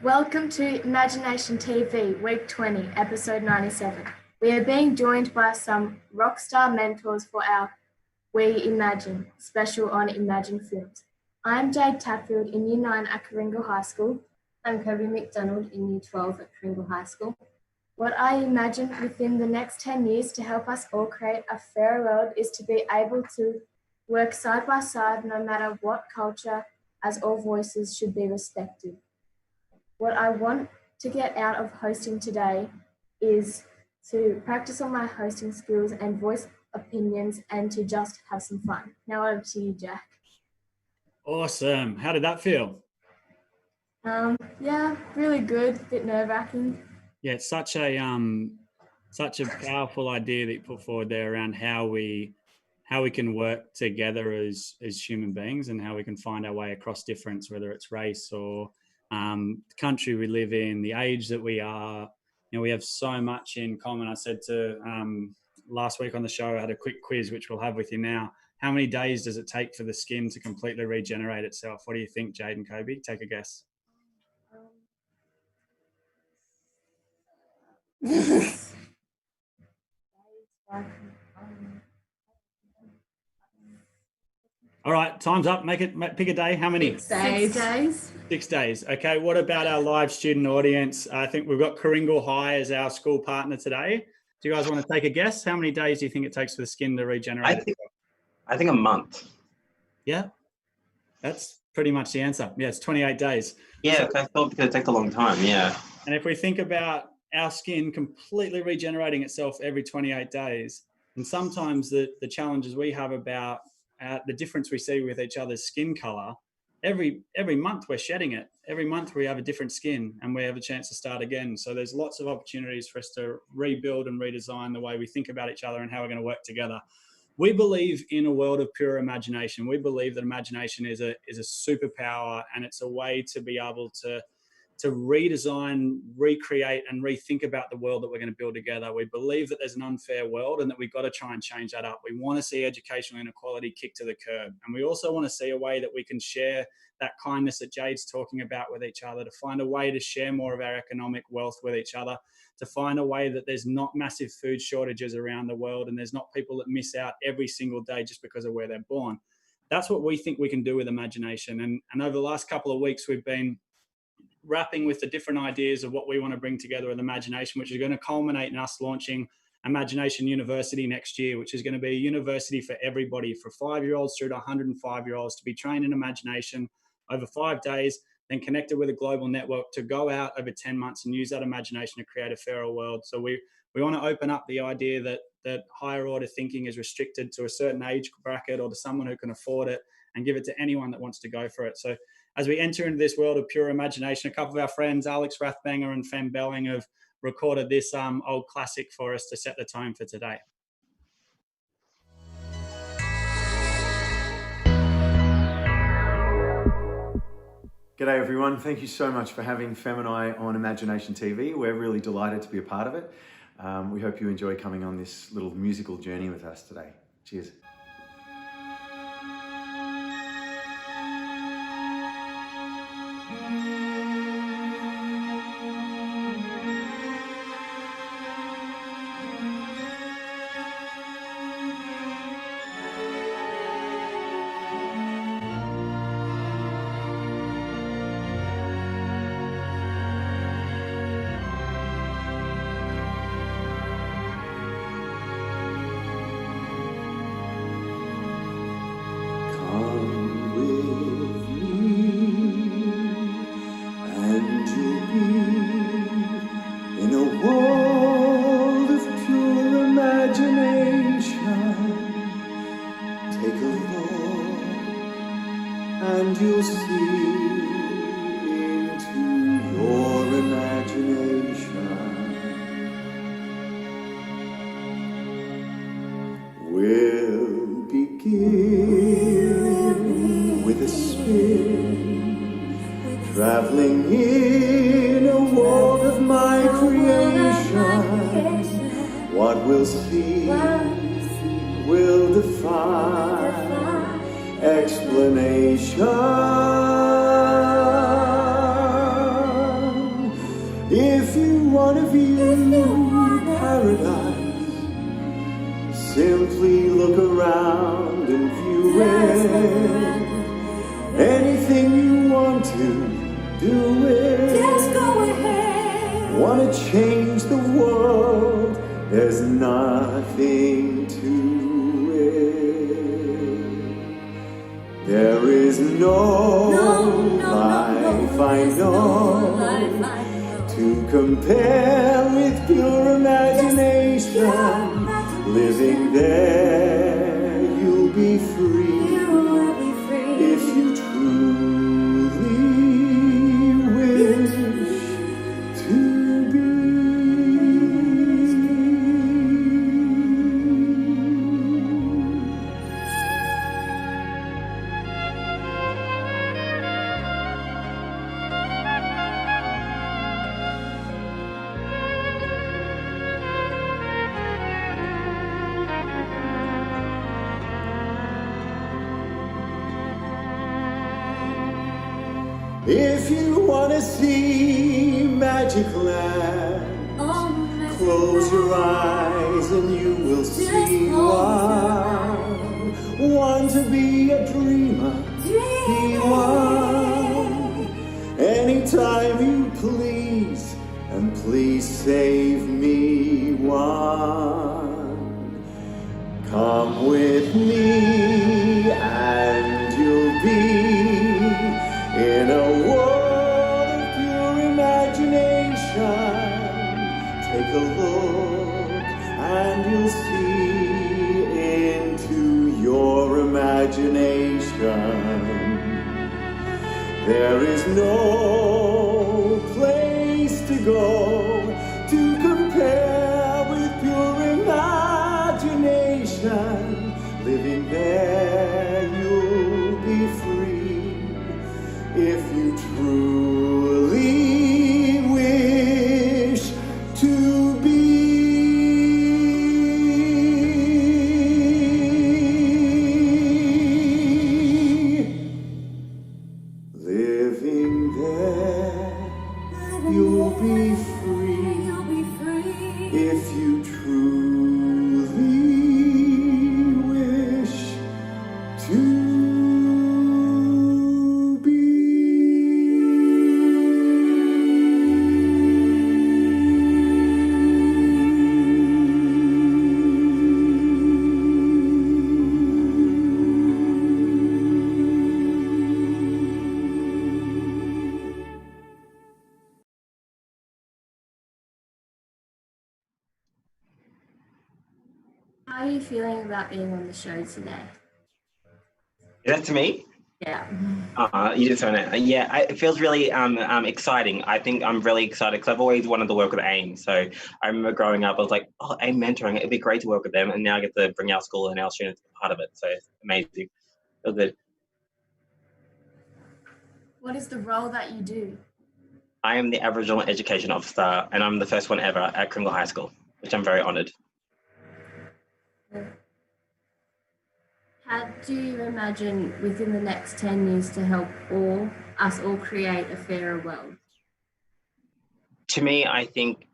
Welcome to IMAGI-NATION TV, Week 20, Episode 97. We are being joined by some rockstar mentors for our We Imagine special on Imagine Films. I'm Jade Tapfield in Year 9 at Coringal High School. I'm Kobe McDonald in Year 12 at Coringal High School. What I imagine within the next 10 years to help us all create a fairer world is to be able to work side by side no matter what culture, as all voices should be respected. What I want to get out of hosting today is to practice on my hosting skills and voice opinions and to just have some fun. Now over to you, Jack. Awesome. How did that feel? Yeah, really good. A bit nerve-wracking. Yeah, it's such a powerful idea that you put forward there around how we can work together as human beings and how we can find our way across difference, whether it's race or the country we live in, the age that we are. You know, we have so much in common. I said to last week on the show, I had a quick quiz, which we'll have with you now. How many days does it take for the skin to completely regenerate itself? What do you think, Jade and Kobe? Take a guess. All right, time's up. Pick a day. How many? 6 days. 6 days. 6 days. Okay, what about our live student audience? I think we've got Coringal High as our school partner today. Do you guys want to take a guess? How many days do you think it takes for the skin to regenerate? I think a month. Yeah, that's pretty much the answer. Yeah, it's 28 days. Yeah, I thought because it takes a long time, yeah. And if we think about our skin completely regenerating itself every 28 days, and sometimes the challenges we have about the difference we see with each other's skin color, every month we're shedding it. Every month we have a different skin and we have a chance to start again. So there's lots of opportunities for us to rebuild and redesign the way we think about each other and how we're going to work together. We believe in a world of pure imagination. We believe that imagination is a superpower, and it's a way to be able to redesign, recreate, and rethink about the world that we're going to build together. We believe that there's an unfair world and that we've got to try and change that up. We want to see educational inequality kicked to the curb. And we also want to see a way that we can share that kindness that Jade's talking about with each other, to find a way to share more of our economic wealth with each other, to find a way that there's not massive food shortages around the world and there's not people that miss out every single day just because of where they're born. That's what we think we can do with imagination. And over the last couple of weeks, we've been wrapping with the different ideas of what we want to bring together with imagination, which is going to culminate in us launching Imagination University next year, which is going to be a university for everybody, for 5-year-olds through to 105-year-olds, to be trained in imagination over 5 days, then connected with a global network to go out over 10 months and use that imagination to create a fairer world. So we want to open up the idea that higher order thinking is restricted to a certain age bracket or to someone who can afford it, and give it to anyone that wants to go for it. So as we enter into this world of pure imagination, a couple of our friends, Alex Rathbanger and Fem Belling, have recorded this old classic for us to set the tone for today. G'day everyone, thank you so much for having Fem and I on Imagination TV. We're really delighted to be a part of it. We hope you enjoy coming on this little musical journey with us today. Cheers. And you'll see into your imagination. We'll begin with a spin, traveling in a world of my creation. What we'll see will defy explanation. Come with me, and you'll be in a world of pure imagination. Take a look, and you'll see into your imagination. We'll begin with a spin, traveling in a world of my creation. What we'll see will defy explanation. Take a look, and you'll see into your imagination. change the world, there's nothing to it. There is no life I know to compare with pure imagination. Living there, you'll be free if you truly wish to be. If you want to see magic land, close your eyes and you will see one. Want to be a dreamer, be one. Anytime you please, and please save me one. Come with me and you'll be in a world of pure imagination. Take a look and you'll see into your imagination. There is no place to go to compare with pure imagination. Living there, you'll be free if you truly wish to be. Living there, you'll be free if you truly wish to be. How are you feeling about being on the show today? Is that to me? Yeah. You just don't know. Yeah, it feels really exciting. I think I'm really excited because I've always wanted to work with AIM. So I remember growing up, I was like, oh, AIM mentoring, it'd be great to work with them. And now I get to bring our school and our students part of it. So it's amazing. Feels good. What is the role that you do? I am the Aboriginal Education Officer and I'm the first one ever at Kringle High School, which I'm very honoured. How do you imagine within the next 10 years to help us all create a fairer world? To me, I think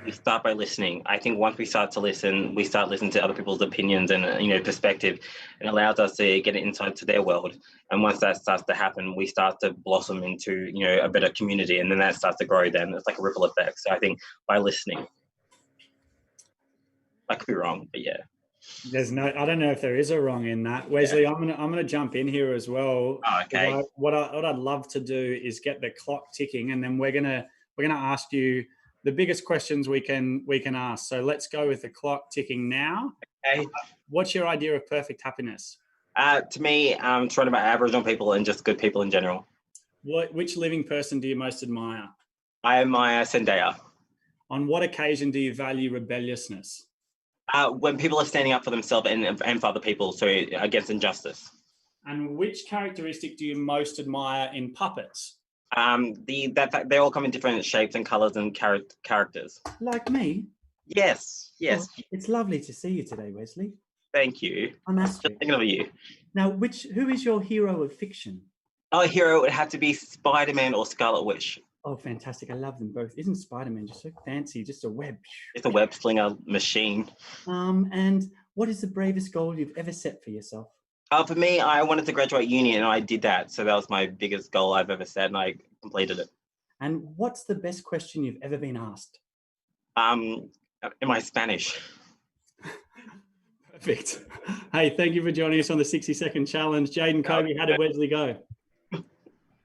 we start by listening. I think once we start to listen, we start listening to other people's opinions and perspective. It allows us to get an insight to their world. And once that starts to happen, we start to blossom into a better community, and then that starts to grow. Then it's like a ripple effect. So I think by listening, I could be wrong, but yeah. I don't know if there is a wrong in that. Wesley, yeah. I'm gonna jump in here as well. Oh, okay. What I'd love to do is get the clock ticking, and then we're gonna ask you the biggest questions we can ask. So let's go with the clock ticking now. Okay. What's your idea of perfect happiness? To me, it's right about Aboriginal people and just good people in general. Which living person do you most admire? I admire Zendaya. On what occasion do you value rebelliousness? When people are standing up for themselves and for other people, so against injustice. And which characteristic do you most admire in puppets? They all come in different shapes and colours and characters. Like me? Yes. Oh, it's lovely to see you today, Wesley. Thank you. I'm Astrid. Just thinking of you. Now, who is your hero of fiction? Our hero would have to be Spider-Man or Scarlet Witch. Oh, fantastic. I love them both. Isn't Spider-Man just so fancy? Just a web. It's a web slinger machine. And what is the bravest goal you've ever set for yourself? For me, I wanted to graduate uni and I did that. So that was my biggest goal I've ever set and I completed it. And what's the best question you've ever been asked? Am I Spanish? Perfect. Hey, thank you for joining us on the 60-second challenge. Jaden, Kobe, how did Wesley go?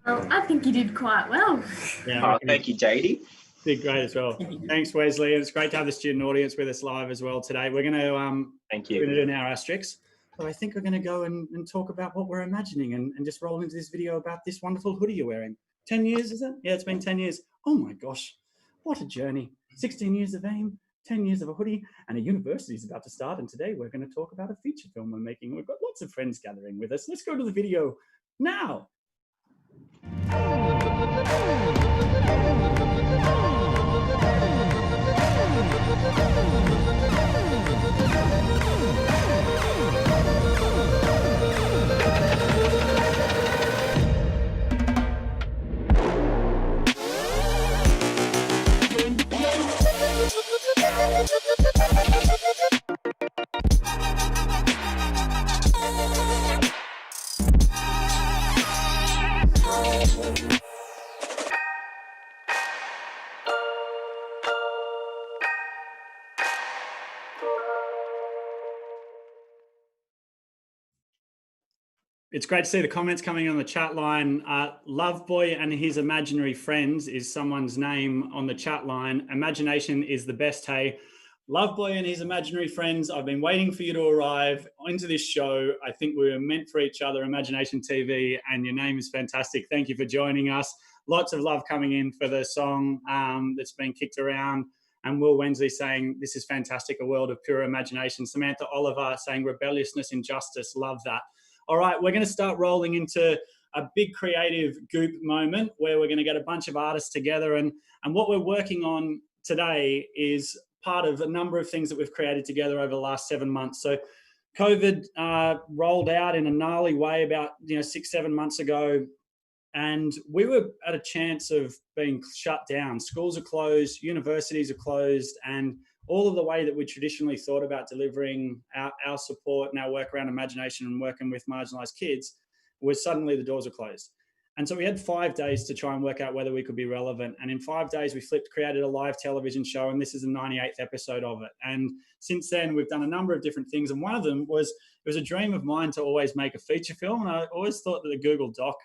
Well, I think you did quite well. Yeah, Thank you, JD. did great as well. Thanks, Wesley. It's great to have the student audience with us live as well today. We're going to Thank we're you. going to do now asterisks. So I think we're going to go and talk about what we're imagining and just roll into this video about this wonderful hoodie you're wearing. 10 years, is it? Yeah, it's been 10 years. Oh my gosh, what a journey. 16 years of AIM, 10 years of a hoodie, and a university is about to start. And today we're going to talk about a feature film we're making. We've got lots of friends gathering with us. Let's go to the video now. It's great to see the comments coming on the chat line. Loveboy and his imaginary friends is someone's name on the chat line. Imagination is the best, hey. Loveboy and his imaginary friends, I've been waiting for you to arrive into this show. I think we were meant for each other, Imagination TV, and your name is fantastic. Thank you for joining us. Lots of love coming in for the song that's been kicked around. And Will Wensley saying, this is fantastic, a world of pure imagination. Samantha Oliver saying, rebelliousness, injustice, love that. All right, we're going to start rolling into a big creative goop moment where we're going to get a bunch of artists together. And what we're working on today is part of a number of things that we've created together over the last 7 months. So COVID rolled out in a gnarly way about 6-7 months ago. And we were at a chance of being shut down. Schools are closed, universities are closed, and all of the way that we traditionally thought about delivering our support and our work around imagination and working with marginalised kids was suddenly the doors are closed. And so we had 5 days to try and work out whether we could be relevant. And in 5 days, we created a live television show, and this is the 98th episode of it. And since then, we've done a number of different things. And one of them was, it was a dream of mine to always make a feature film. And I always thought that the Google Doc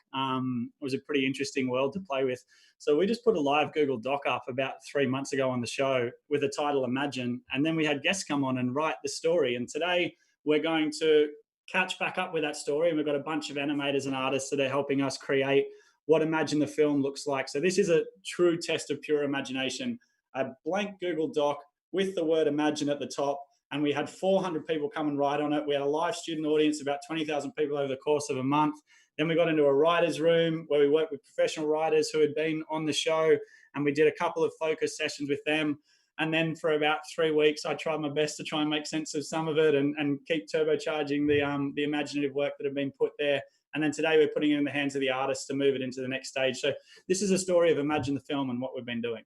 was a pretty interesting world to play with. So we just put a live Google Doc up about 3 months ago on the show with the title Imagine. And then we had guests come on and write the story. And today we're going to catch back up with that story. And we've got a bunch of animators and artists that are helping us create what Imagine the film looks like. So this is a true test of pure imagination, a blank Google Doc with the word Imagine at the top. And we had 400 people come and write on it. We had a live student audience, about 20,000 people over the course of a month. Then we got into a writer's room where we worked with professional writers who had been on the show, and we did a couple of focus sessions with them. And then for about 3 weeks, I tried my best to try and make sense of some of it and keep turbocharging the imaginative work that had been put there. And then today we're putting it in the hands of the artists to move it into the next stage. So this is a story of Imagine the film and what we've been doing.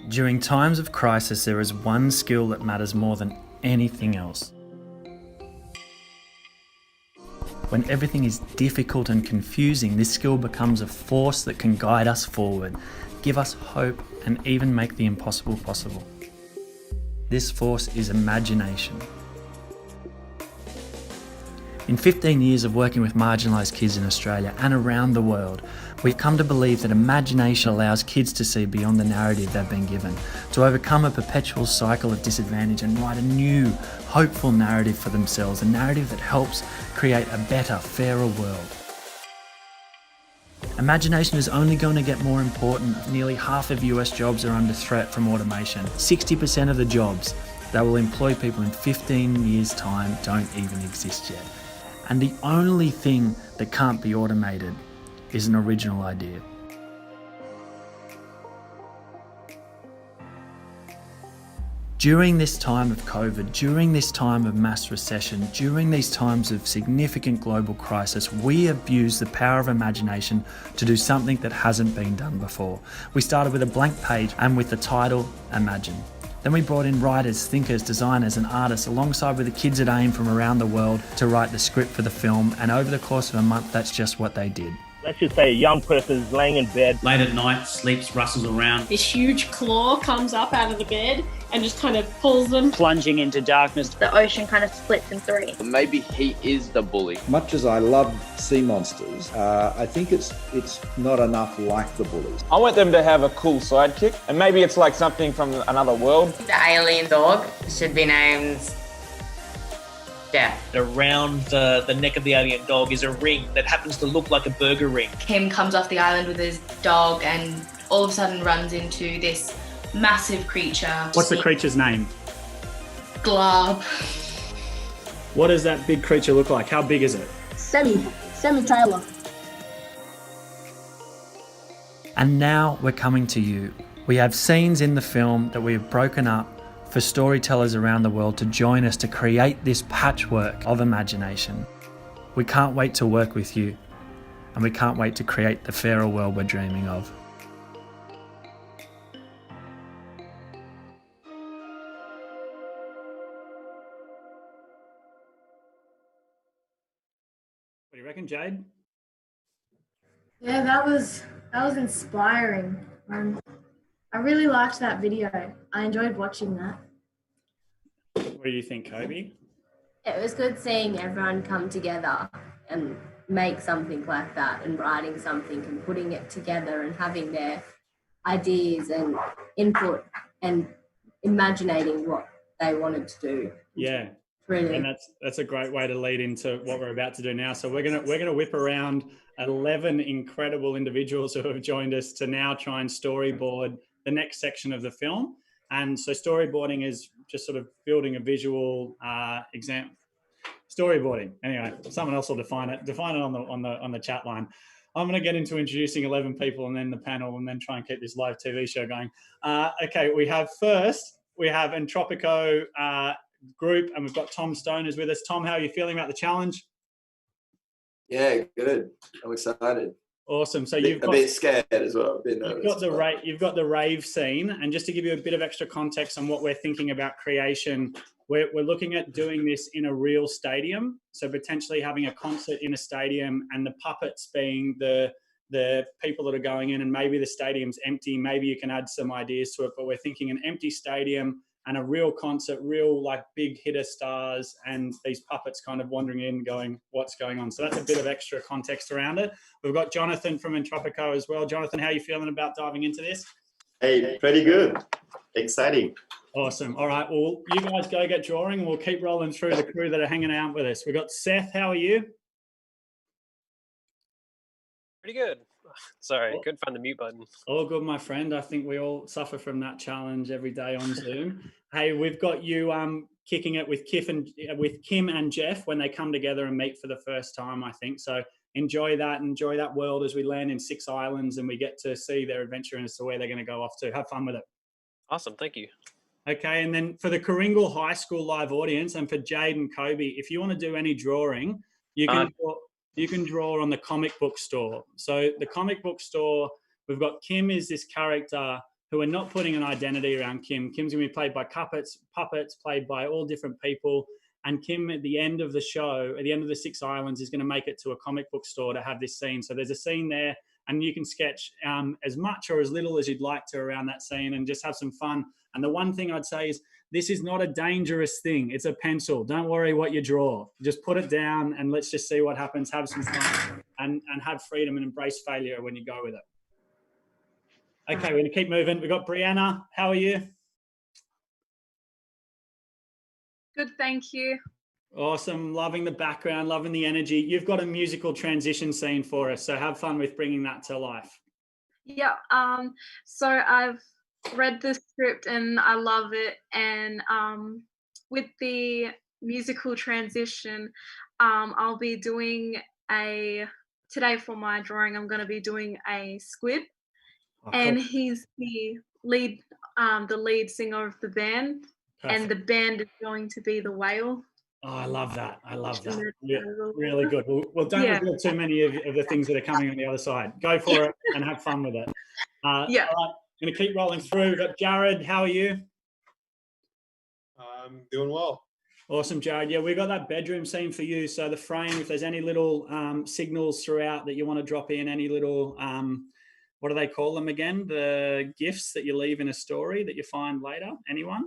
During times of crisis, there is one skill that matters more than anything else. When everything is difficult and confusing, this skill becomes a force that can guide us forward, give us hope, and even make the impossible possible. This force is imagination. In 15 years of working with marginalised kids in Australia and around the world, we've come to believe that imagination allows kids to see beyond the narrative they've been given, to overcome a perpetual cycle of disadvantage and write a new, hopeful narrative for themselves, a narrative that helps create a better, fairer world. Imagination is only going to get more important. Nearly half of US jobs are under threat from automation. 60% of the jobs that will employ people in 15 years' time don't even exist yet. And the only thing that can't be automated is an original idea. During this time of COVID, during this time of mass recession, during these times of significant global crisis, we have used the power of imagination to do something that hasn't been done before. We started with a blank page and with the title, Imagine. Then we brought in writers, thinkers, designers and artists alongside with the kids at AIM from around the world to write the script for the film, and over the course of a month, that's just what they did. let's just say a young person's laying in bed. Late at night, sleeps, rustles around. This huge claw comes up out of the bed and just kind of pulls them. Plunging into darkness. The ocean kind of splits in three. Maybe he is the bully. Much as I love sea monsters, I think it's not enough like the bullies. I want them to have a cool sidekick, and maybe it's like something from another world. The alien dog should be named Death. Around the neck of the alien dog is a ring that happens to look like a burger ring. Kim comes off the island with his dog and all of a sudden runs into this massive creature. What's the creature's name? Glob. What does that big creature look like? How big is it? Semi-trailer. And now we're coming to you. We have scenes in the film that we have broken up for storytellers around the world to join us to create this patchwork of imagination. We can't wait to work with you, and we can't wait to create the fairer world we're dreaming of. What do you reckon, Jade? Yeah, that was inspiring. I really liked that video. I enjoyed watching that. What do you think, Kobe? It was good seeing everyone come together and make something like that, and writing something and putting it together and having their ideas and input and imagining what they wanted to do. Yeah. Really. And that's a great way to lead into what we're about to do now. So we're gonna whip around 11 incredible individuals who have joined us to now try and storyboard the next section of the film. And so storyboarding is just sort of building a visual example. Storyboarding. Anyway, someone else will define it. Define it on the chat line. I'm going to get into introducing 11 people and then the panel, and then try and keep this live TV show going. Okay, we have Entropico group, and we've got Tom Stone is with us. Tom, how are you feeling about the challenge? Yeah, good. I'm excited. Awesome. So you've got a bit scared as well. A bit nervous. You've got the rave scene, and just to give you a bit of extra context on what we're thinking about creation, we're looking at doing this in a real stadium. So potentially having a concert in a stadium, and the puppets being the people that are going in, and maybe the stadium's empty. Maybe you can add some ideas to it, but we're thinking an empty stadium and a real concert, real like big hitter stars, and these puppets kind of wandering in going, what's going on? So that's a bit of extra context around it. We've got Jonathan from Entropico as well. Jonathan, how are you feeling about diving into this? Hey, pretty good. Exciting. Awesome. All right, well, you guys go get drawing, and we'll keep rolling through the crew that are hanging out with us. We've got Seth, how are you? Pretty good. Sorry, couldn't find the mute button. All good, my friend. I think we all suffer from that challenge every day on Zoom. Hey, we've got you kicking it with Kim and Jeff when they come together and meet for the first time, I think. So enjoy that world as we land in 6 islands and we get to see their adventure as to where they're going to go off to. Have fun with it. Awesome, thank you. Okay, and then for the Coringal High School live audience, and for Jade and Kobe, if you want to do any drawing, you can draw on the comic book store. So the comic book store, we've got Kim is this character who are not putting an identity around Kim. Kim's going to be played by puppets played by all different people. And Kim, at the end of the show, at the end of the 6 islands, is going to make it to a comic book store to have this scene. So there's a scene there, and you can sketch as much or as little as you'd like to around that scene and just have some fun. And the one thing I'd say is, this is not a dangerous thing. It's a pencil. Don't worry what you draw. Just put it down and let's just see what happens. Have some fun and have freedom and embrace failure when you go with it. Okay, we're going to keep moving. We've got Breanna. How are you? Good, thank you. Awesome. Loving the background, loving the energy. You've got a musical transition scene for us, so have fun with bringing that to life. Yeah, so I've read the script and I love it, and with the musical transition, I'll be doing today for my drawing, I'm going to be doing a squid, and he's the lead singer of the band. Perfect. And the band is going to be the whale. Oh, I love that. Yeah, really good. Well, don't reveal too many of the things that are coming on the other side. Go for it and have fun with it. Yeah. All right, I'm going to keep rolling through. We've got Jared. How are you? I'm doing well. Awesome, Jared. Yeah, we got that bedroom scene for you. So the frame, if there's any little signals throughout that you want to drop in, any little, what do they call them again? The gifts that you leave in a story that you find later. Anyone?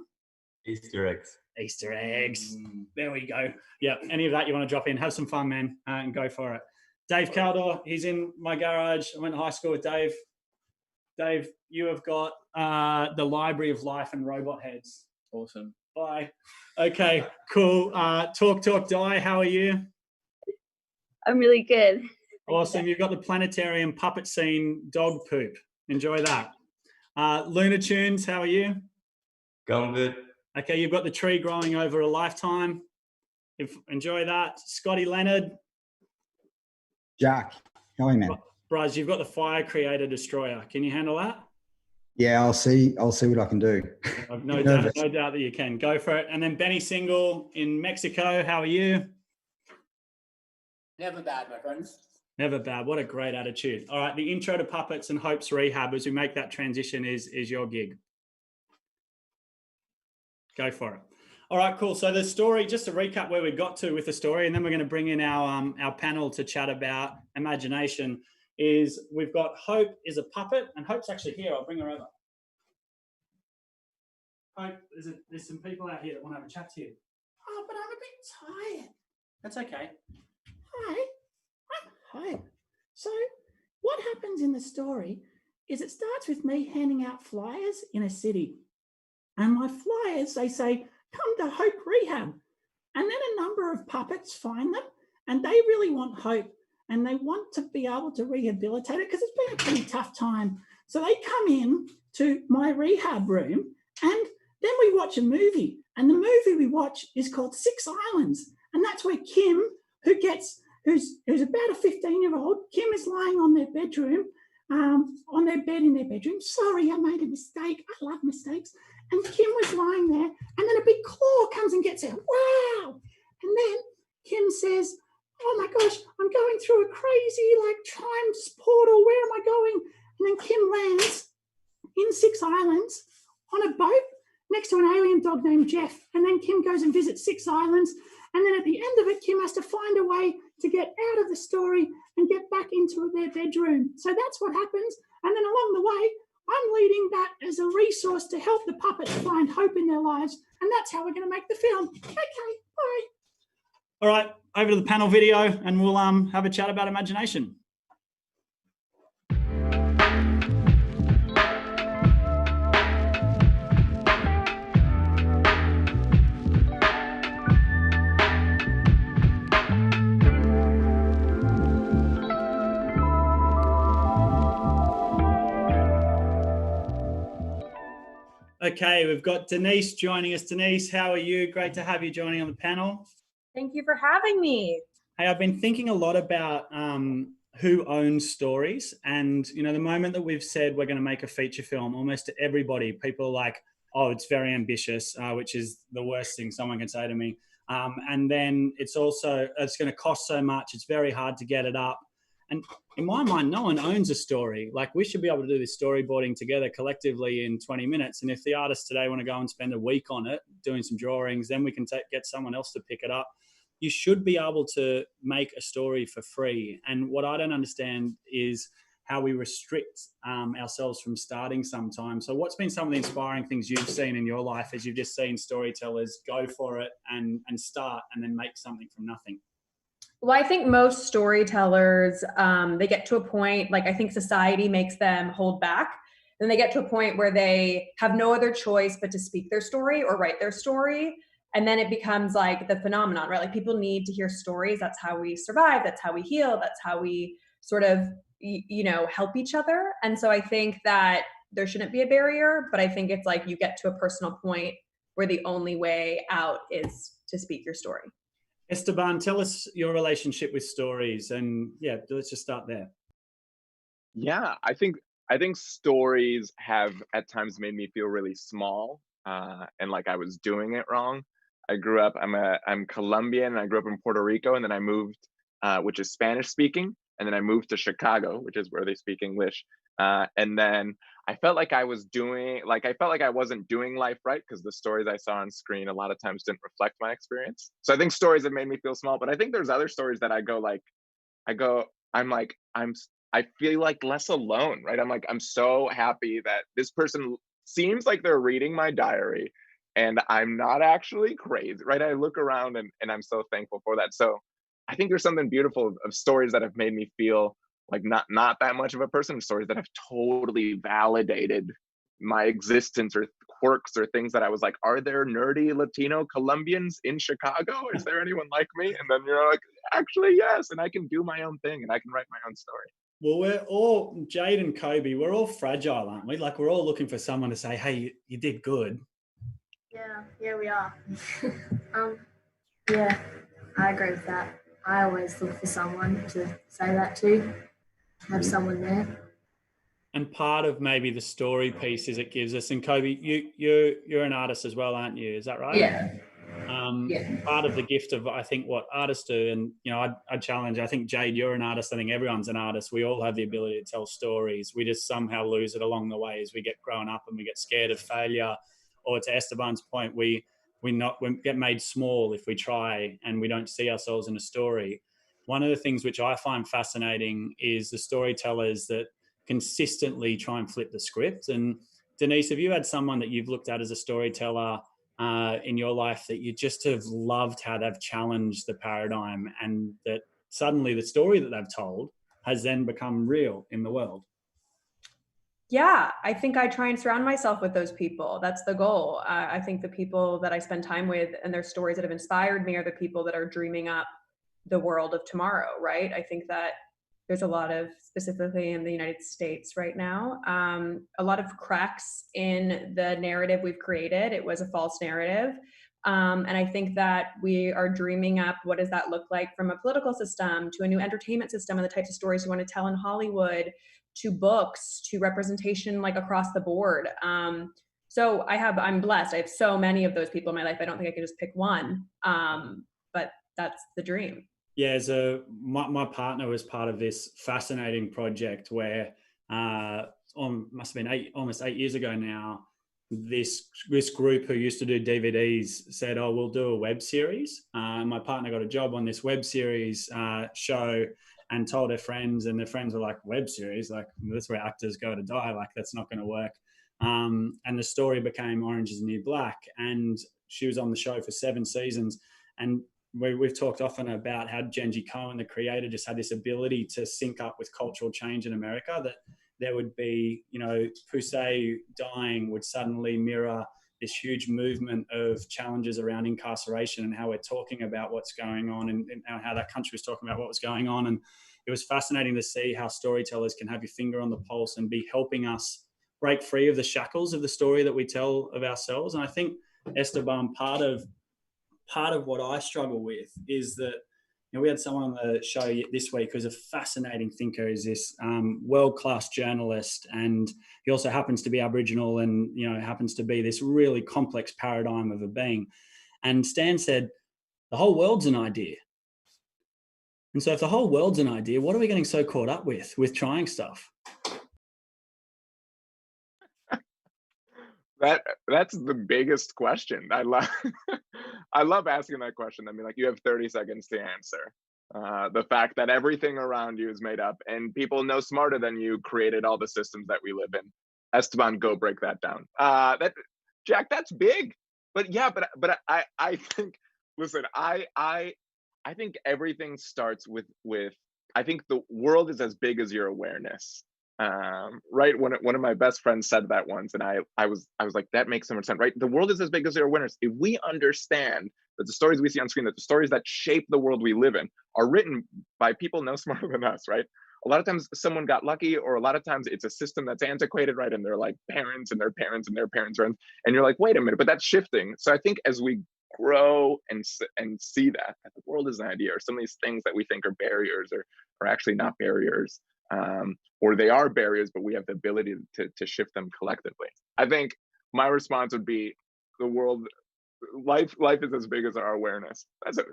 Easter eggs. Easter eggs. There we go. Yeah, any of that you want to drop in, have some fun, man, and go for it. Dave Caldor, he's in my garage. I went to high school with Dave. Dave, you have got the Library of Life and Robot Heads. Awesome. Bye. Okay, cool. Talk, Die. How are you? I'm really good. Awesome. You've got the planetarium puppet scene, dog poop. Enjoy that. Luna Tunes, how are you? Going good. Okay, you've got the tree growing over a lifetime. Enjoy that. Scotty Leonard. Jack, how are you, man? Bryce, you've got the fire creator destroyer. Can you handle that? Yeah, I'll see what I can do. I've no doubt that you can. Go for it. And then Benny Single in Mexico. How are you? Never bad, my friends. Never bad. What a great attitude. All right, the intro to puppets and Hope's rehab as we make that transition is your gig. Go for it. All right, cool. So the story, just to recap where we got to with the story, and then we're going to bring in our panel to chat about imagination, is we've got Hope is a puppet, and Hope's actually here. I'll bring her over. Hope, there's some people out here that want to have a chat to you. Oh, but I'm a bit tired. That's okay. Hi, I'm Hope. So what happens in the story is it starts with me handing out flyers in a city. And my flyers, they say, come to Hope Rehab. And then a number of puppets find them and they really want Hope and they want to be able to rehabilitate it because it's been a pretty tough time. So they come in to my rehab room and then we watch a movie. And the movie we watch is called Six Islands. And that's where Kim, who's about a 15-year-old, Kim is lying on their bedroom, on their bed in their bedroom. Sorry, I made a mistake. I love mistakes. And Kim was lying there, and then a big claw comes and gets her. Wow! And then Kim says, oh my gosh, I'm going through a crazy time portal. Where am I going? And then Kim lands in Six Islands on a boat next to an alien dog named Jeff. And then Kim goes and visits Six Islands. And then at the end of it, Kim has to find a way to get out of the story and get back into their bedroom. So that's what happens. And then along the way, I'm leading that as a resource to help the puppets find hope in their lives. And that's how we're going to make the film. Okay, bye. All right, over to the panel video and we'll have a chat about imagination. Okay, we've got Denise joining us. Denise, how are you? Great to have you joining on the panel. Thank you for having me. Hey, I've been thinking a lot about who owns stories. And, the moment that we've said we're going to make a feature film, almost everybody, people are like, oh, it's very ambitious, which is the worst thing someone can say to me. And then it's going to cost so much. It's very hard to get it up. And in my mind, no one owns a story. Like, we should be able to do this storyboarding together collectively in 20 minutes. And if the artists today want to go and spend a week on it, doing some drawings, then we can get someone else to pick it up. You should be able to make a story for free. And what I don't understand is how we restrict ourselves from starting sometimes. So what's been some of the inspiring things you've seen in your life as you've just seen storytellers go for it and start and then make something from nothing? Well, I think most storytellers, they get to a point, I think society makes them hold back. Then they get to a point where they have no other choice but to speak their story or write their story. And then it becomes the phenomenon, right? People need to hear stories. That's how we survive. That's how we heal. That's how we sort of, help each other. And so I think that there shouldn't be a barrier, but I think it's you get to a personal point where the only way out is to speak your story. Esteban, tell us your relationship with stories, and let's just start there. Yeah, I think stories have at times made me feel really small and like I was doing it wrong. I grew up, I'm Colombian, and I grew up in Puerto Rico, and then I moved, which is Spanish speaking, and then I moved to Chicago, which is where they speak English. And then I felt like I was doing, like, I felt like I wasn't doing life right because the stories I saw on screen a lot of times didn't reflect my experience. So I think stories have made me feel small, but I think there's other stories that I feel like less alone, right? I'm like, I'm so happy that this person seems like they're reading my diary and I'm not actually crazy, right? I look around and I'm so thankful for that. So I think there's something beautiful of stories that have made me feel like not that much of a person, stories that have totally validated my existence or quirks or things that I was like, are there nerdy Latino Colombians in Chicago? Is there anyone like me? And then you're like, actually, yes. And I can do my own thing and I can write my own story. Well, we're all, Jade and Kobe, we're all fragile, aren't we? Like, we're all looking for someone to say, hey, you did good. Yeah, we are. Yeah, I agree with that. I always look for someone to say that to, have someone there. And part of maybe the story piece is it gives us, and Kobe, you're an artist as well, aren't you? Is that right? Yeah. Part of the gift of, I think, what artists do, and I challenge, I think, Jade, you're an artist, I think everyone's an artist. We all have the ability to tell stories. We just somehow lose it along the way as we get grown up and we get scared of failure. Or to Esteban's point, we get made small if we try and we don't see ourselves in a story. One of the things which I find fascinating is the storytellers that consistently try and flip the script. And Denise, have you had someone that you've looked at as a storyteller in your life that you just have loved how they've challenged the paradigm and that suddenly the story that they've told has then become real in the world? Yeah, I think I try and surround myself with those people. That's the goal. I think the people that I spend time with and their stories that have inspired me are the people that are dreaming up the world of tomorrow, right? I think that there's a lot of, specifically in the United States right now, a lot of cracks in the narrative we've created. It was a false narrative. And I think that we are dreaming up what does that look like from a political system to a new entertainment system and the types of stories you want to tell in Hollywood, to books, to representation like across the board. So I'm blessed. I have so many of those people in my life. I don't think I could just pick one, but that's the dream. Yeah, my partner was part of this fascinating project where must have been almost 8 years ago now, this group who used to do DVDs said, oh, we'll do a web series. My partner got a job on this web series show and told her friends, and their friends were like, web series? Like, that's where actors go to die. Like, that's not going to work. And the story became Orange is the New Black. And she was on the show for 7 seasons. And we've talked often about how Genji Cohen, the creator, just had this ability to sync up with cultural change in America, that there would be, Pusey dying would suddenly mirror this huge movement of challenges around incarceration and how we're talking about what's going on and how that country was talking about what was going on. And it was fascinating to see how storytellers can have your finger on the pulse and be helping us break free of the shackles of the story that we tell of ourselves. And I think, Esteban, part of what I struggle with is that, we had someone on the show this week who's a fascinating thinker, is this world-class journalist, and he also happens to be Aboriginal and, happens to be this really complex paradigm of a being. And Stan said, the whole world's an idea. And so if the whole world's an idea, what are we getting so caught up with trying stuff? That's the biggest question. I love asking that question. I mean, like, you have 30 seconds to answer. The fact that everything around you is made up and people no smarter than you created all the systems that we live in. Esteban, go break that down. Jack, that's big. But yeah, but I think, listen, I think everything starts with I think the world is as big as your awareness. Right, one of my best friends said that once, and I was like, that makes so much sense, right? The world is as big as your awareness. If we understand that the stories we see on screen, that the stories that shape the world we live in are written by people no smarter than us, right? A lot of times someone got lucky, or a lot of times it's a system that's antiquated, right? And they're like parents and their parents and their parents, and you're like, wait a minute, but that's shifting. So I think as we grow and see that the world is an idea, or some of these things that we think are barriers are actually not barriers. Or they are barriers, but we have the ability to shift them collectively. I think my response would be, the world, life is as big as our awareness.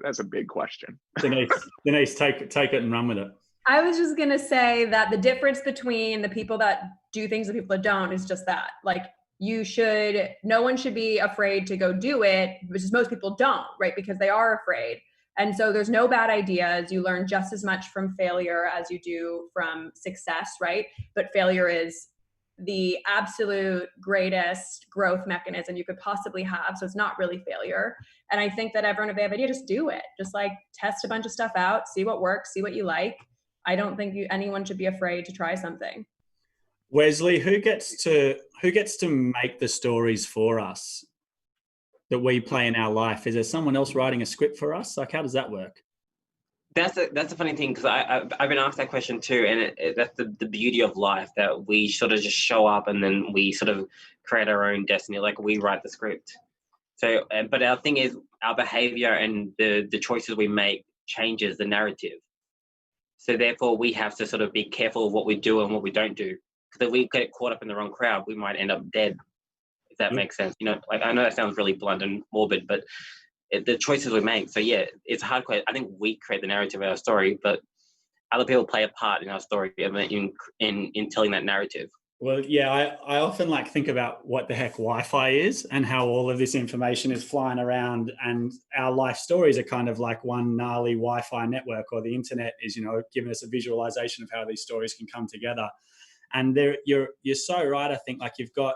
That's a big question. Denise, take it and run with it. I was just going to say that the difference between the people that do things and the people that don't is just that. Like, no one should be afraid to go do it, which is most people don't, right? Because they are afraid. And so there's no bad ideas. You learn just as much from failure as you do from success, right? But failure is the absolute greatest growth mechanism you could possibly have. So it's not really failure. And I think that everyone, if they have an idea, just do it. Just like test a bunch of stuff out, see what works, see what you like. I don't think anyone should be afraid to try something. Wesley, who gets to make the stories for us that we play in our life? Is there someone else writing a script for us? Like, how does that work? That's a funny thing, because I've been asked that question too, and that's the beauty of life, that we sort of just show up and then we sort of create our own destiny, like we write the script. So, but our thing is, our behavior and the choices we make changes the narrative. So therefore, we have to sort of be careful of what we do and what we don't do, because if we get caught up in the wrong crowd, we might end up dead. If that makes sense, you know. Like, I know that sounds really blunt and morbid, but the choices we make. So yeah, it's hard. I think we create the narrative of our story, but other people play a part in our story in telling that narrative. Well, yeah, I often think about what the heck Wi-Fi is and how all of this information is flying around, and our life stories are kind of like one gnarly Wi-Fi network, or the internet is, giving us a visualization of how these stories can come together. And you're so right. I think you've got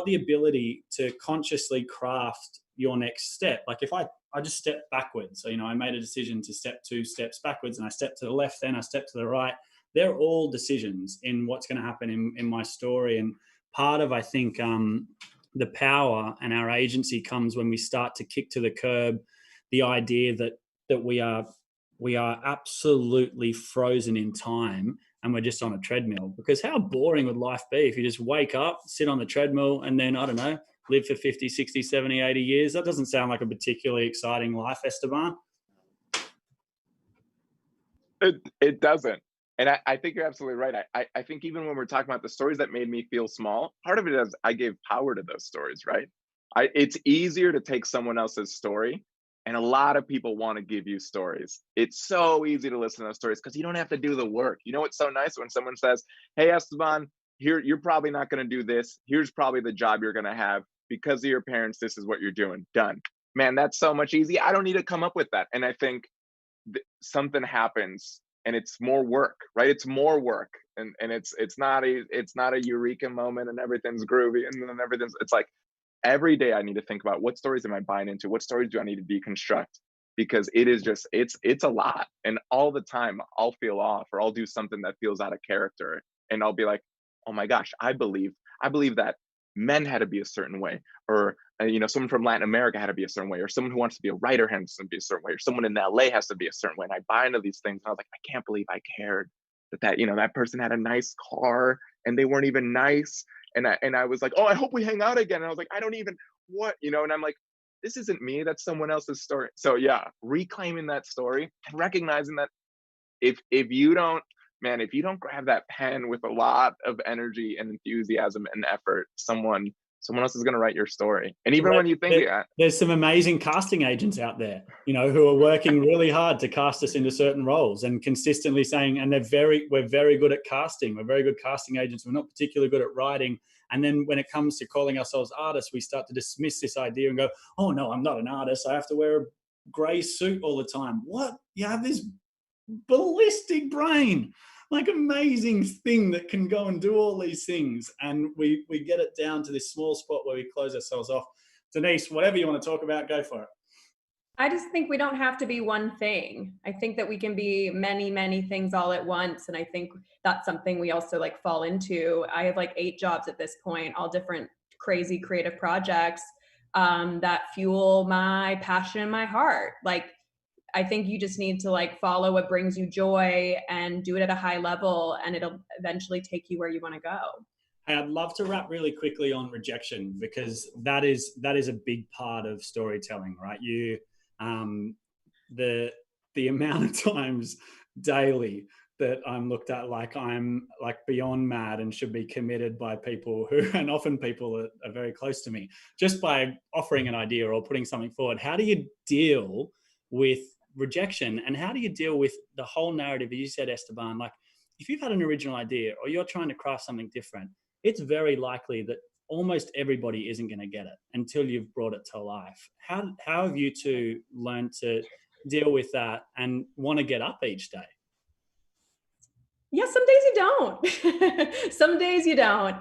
the ability to consciously craft your next step. Like, if I just step backwards, so I made a decision to step 2 steps backwards, and I step to the left, then I step to the right. They're all decisions in what's going to happen in my story. And part of, I think, the power and our agency comes when we start to kick to the curb the idea that we are absolutely frozen in time and we're just on a treadmill. Because how boring would life be if you just wake up, sit on the treadmill, and then, I don't know, live for 50, 60, 70, 80 years? That doesn't sound like a particularly exciting life, Esteban. It doesn't. And I think you're absolutely right. I think even when we're talking about the stories that made me feel small, part of it is I gave power to those stories, right? It's easier to take someone else's story, and a lot of people want to give you stories. It's so easy to listen to those stories because you don't have to do the work. It's so nice when someone says, hey, Esteban, here, you're probably not going to do this. Here's probably the job you're going to have. Because of your parents, this is what you're doing. Done. Man, that's so much easy. I don't need to come up with that. And I think something happens, and it's more work, right? It's more work, and it's not a eureka moment and everything's groovy and then it's like every day I need to think about, what stories am I buying into? What stories do I need to deconstruct? Because it is just it's a lot, and all the time I'll feel off, or I'll do something that feels out of character, and I'll be like, oh my gosh, I believe that men had to be a certain way, or someone from Latin America had to be a certain way, or someone who wants to be a writer has to be a certain way, or someone in LA has to be a certain way. And I buy into these things, and I was like, I can't believe I cared that person had a nice car and they weren't even nice. And I was like, oh, I hope we hang out again. And I was like, I don't even and I'm like, this isn't me, that's someone else's story. So yeah, reclaiming that story and recognizing that if you don't grab that pen with a lot of energy and enthusiasm and effort, someone else is going to write your story. And even when you think there's some amazing casting agents out there, who are working really hard to cast us into certain roles and consistently saying, and we're very good at casting. We're very good casting agents. We're not particularly good at writing. And then when it comes to calling ourselves artists, we start to dismiss this idea and go, oh no, I'm not an artist. I have to wear a gray suit all the time. What? You have this ballistic brain, amazing thing that can go and do all these things, and we get it down to this small spot where we close ourselves off. Denise, whatever you want to talk about, go for it. I just think we don't have to be one thing. I think that we can be many, many things all at once, and I think that's something we also fall into. I have 8 jobs at this point, all different crazy creative projects that fuel my passion and my heart. I think you just need to follow what brings you joy and do it at a high level, and it'll eventually take you where you want to go. Hey, I'd love to wrap really quickly on rejection, because that is a big part of storytelling, right? The amount of times daily that I'm looked at I'm beyond mad and should be committed by people and often people that are very close to me, just by offering an idea or putting something forward. How do you deal with rejection, and how do you deal with the whole narrative? As you said, Esteban, like if you've had an original idea or you're trying to craft something different, it's very likely that almost everybody isn't going to get it until you've brought it to life. How have you two learned to deal with that and want to get up each day? Yeah, some days you don't. Some days you don't.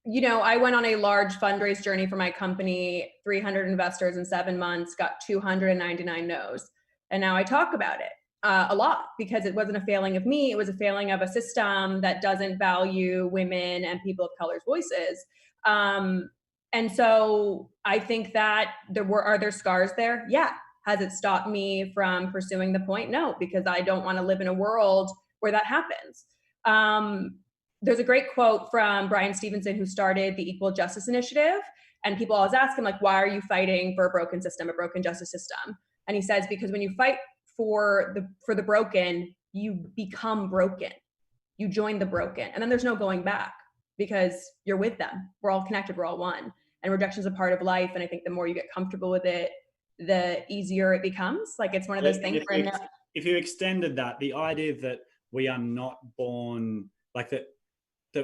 You know, I went on a large fundraise journey for my company, 300 investors in 7 months, got 299 no's. And now I talk about it a lot because it wasn't a failing of me. It was a failing of a system that doesn't value women and people of color's voices. And so I think that are there scars there? Yeah. Has it stopped me from pursuing the point? No, because I don't want to live in a world where that happens. There's a great quote from Brian Stevenson, who started the Equal Justice Initiative. And people always ask him, like, why are you fighting for a broken system, a broken justice system? And he says, because when you fight for the broken, you become broken. You join the broken. And then there's no going back because you're with them. We're all connected. We're all one. And rejection is a part of life. And I think the more you get comfortable with it, the easier it becomes. Like, it's one of those things where if you extended that, the idea that we are not born, like that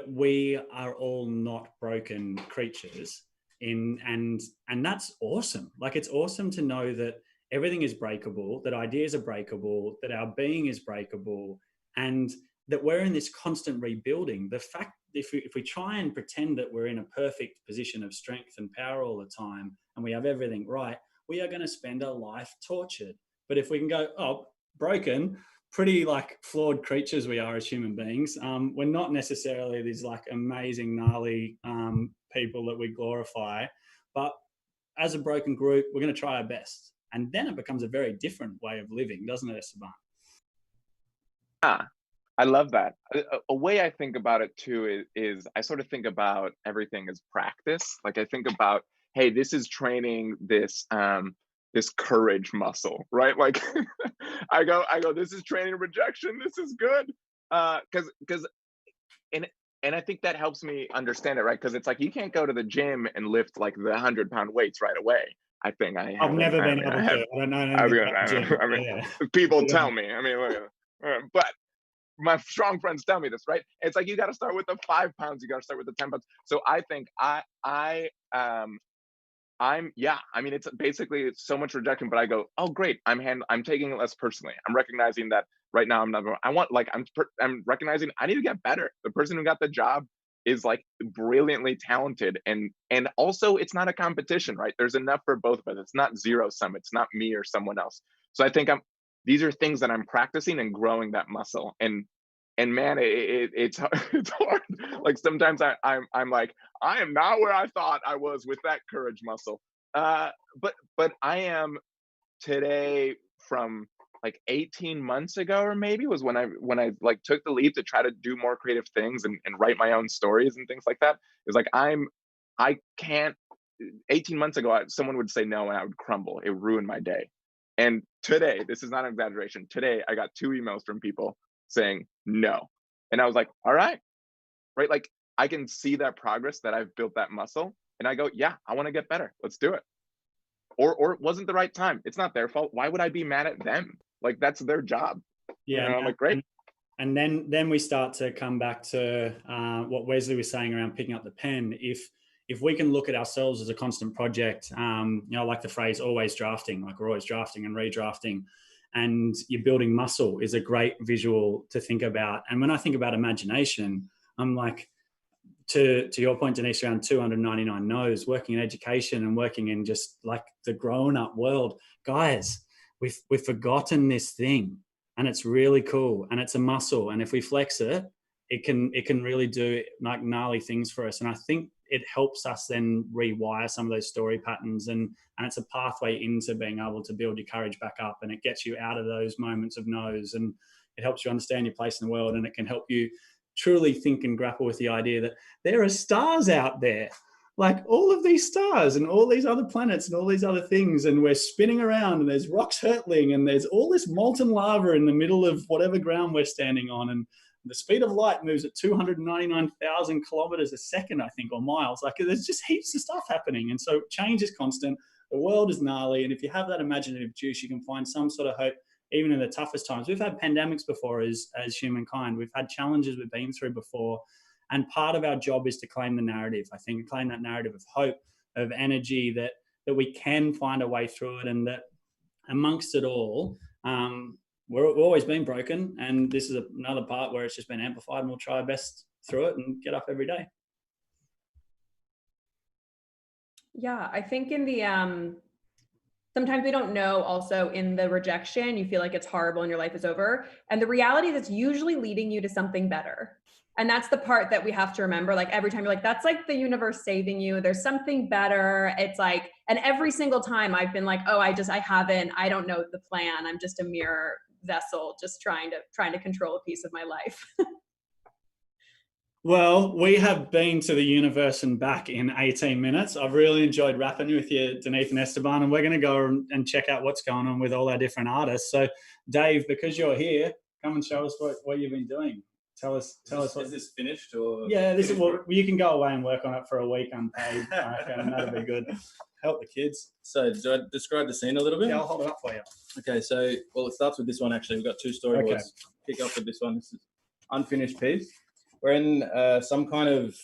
we are all not broken creatures and that's awesome. Like, it's awesome to know that everything is breakable, that ideas are breakable, that our being is breakable, and that we're in this constant rebuilding. The fact, if we try and pretend that we're in a perfect position of strength and power all the time and we have everything right, we are going to spend our life tortured. But if we can go, oh, broken, pretty like flawed creatures we are as human beings. We're not necessarily these like amazing, gnarly people that we glorify, but as a broken group, we're going to try our best. And then it becomes a very different way of living, doesn't it, Esteban? Yeah, I love that. A way I think about it too is I sort of think about everything as practice. Like, I think about, hey, this is training this this courage muscle, right? Like I go, this is training rejection. This is good. Because and I think that helps me understand it, right? Because it's like, you can't go to the gym and lift like the 100-pound weights right away. I think I've never been able to. I mean, people tell me. I mean, but my strong friends tell me this, right? It's like, you got to start with the 5 pounds. You got to start with the 10 pounds. So I think I mean, it's basically so much rejection, but I go, oh, great. I'm taking it less personally. I'm recognizing that right now I'm recognizing I need to get better. The person who got the job is like brilliantly talented. And also, it's not a competition, right? There's enough for both of us. It's not zero sum. It's not me or someone else. So I think these are things that I'm practicing and growing that muscle. And man, it's hard. Like, sometimes I'm like, I am not where I thought I was with that courage muscle. But I am today from like 18 months ago, or maybe was when I like took the leap to try to do more creative things and write my own stories and things like that. It's like, I can't. 18 months ago, someone would say no and I would crumble. It would ruin my day. And today, this is not an exaggeration, today I got 2 emails from people saying no. And I was like, all right. Like, I can see that progress, that I've built that muscle. And I go, yeah, I want to get better. Let's do it. Or it wasn't the right time. It's not their fault. Why would I be mad at them? Like, that's their job. Yeah. I'm like, great. And then we start to come back to what Wesley was saying around picking up the pen. If we can look at ourselves as a constant project, like the phrase always drafting, like we're always drafting and redrafting, and you're building muscle is a great visual to think about. And when I think about imagination, I'm like, to your point, Denise, around 299 no's, working in education and working in just like the grown-up world, guys, we've forgotten this thing, and it's really cool, and it's a muscle, and if we flex it, it can really do like gnarly things for us. And I think it helps us then rewire some of those story patterns, and it's a pathway into being able to build your courage back up, and it gets you out of those moments of no's, and it helps you understand your place in the world, and it can help you truly think and grapple with the idea that there are stars out there, like all of these stars and all these other planets and all these other things, and we're spinning around, and there's rocks hurtling, and there's all this molten lava in the middle of whatever ground we're standing on, and the speed of light moves at 299,000 kilometers a second, I think, or miles. Like, there's just heaps of stuff happening. And so change is constant. the world is gnarly. And if you have that imaginative juice, you can find some sort of hope, even in the toughest times. We've had pandemics before as humankind. We've had challenges we've been through before. And part of our job is to claim the narrative. I think claim that narrative of hope, of energy, that we can find a way through it, and that amongst it all, we've always been broken, and this is another part where it's just been amplified, and we'll try our best through it and get up every day. Yeah, I think in the sometimes we don't know also in the rejection, you feel like it's horrible and your life is over. And the reality is it's usually leading you to something better. And that's the part that we have to remember. Like every time you're like, that's like the universe saving you. There's something better. It's like, and every single time I've been like, oh, I don't know the plan. I'm just a mere vessel, just trying to control a piece of my life. Well, we have been to the universe and back in 18 minutes. I've really enjoyed rapping with you, Denise and Esteban, and we're going to go and check out what's going on with all our different artists. So, Dave, because you're here, come and show us what you've been doing. Tell us what. Is this finished or? Yeah, this is what you can go away and work on it for a week unpaid. I reckon that'd be good. Help the kids. So, do I describe the scene a little bit? Yeah, I'll hold it up for you. Okay, so it starts with this one actually. We've got 2 storyboards. Okay. Kick off with this one. This is unfinished piece. We're in some kind of